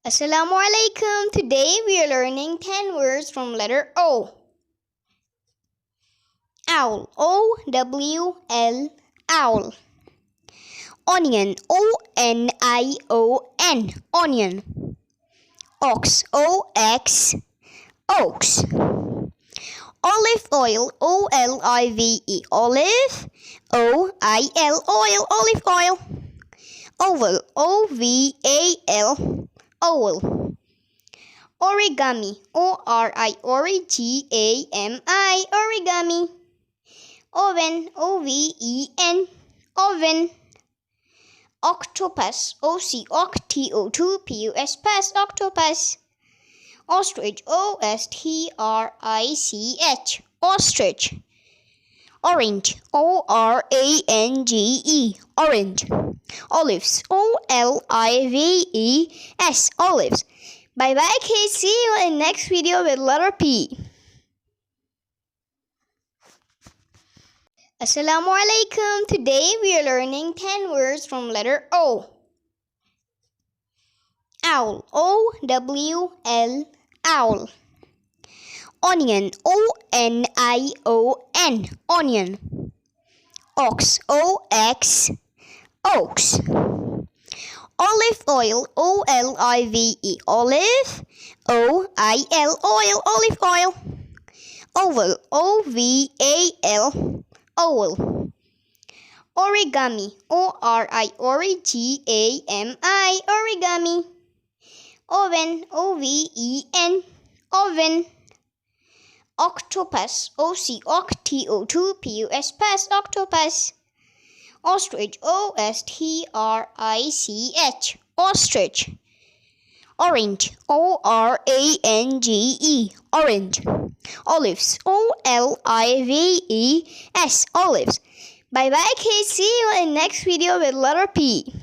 Assalamu alaikum. Today we are learning 10 words from letter O. Owl, O-W-L, owl. Onion, O-N-I-O-N, onion. Ox, O-X, ox. Olive oil, O-L-I-V-E, olive. O-I-L, oil, olive oil. Oval, O-V-A-L, oval. Origami, O-R-I-O-R-G-A-M-I, origami. Oven, O-V-E-N, oven. Octopus, O-C-O-T-O-2-P-U-S, pass, octopus. Ostrich, O-S-T-R-I-C-H, ostrich. Orange, O-R-A-N-G-E, orange. Olives, O-L-I-V-E-S, olives. Bye bye kids, see you in next video with letter P. Assalamu alaikum. Today we are learning 10 words from letter O. Owl, O-W-L, owl. Onion, O-N-I-O-N, onion. Ox, O-X, ox. Olive oil, O-L-I-V-E, olive. O-I-L, oil, olive oil. Oval, O-V-A-L, oval. Origami, O-R-I-O-R-G-A-M-I, origami. Oven, O-V-E-N, oven. Octopus, O-C-O-T-O-2-P-U-S, pass, octopus. Ostrich, O-S-T-R-I-C-H, ostrich. Orange, O-R-A-N-G-E, orange. Olives, O-L-I-V-E-S, olives. Bye bye kids, see you in next video with letter P.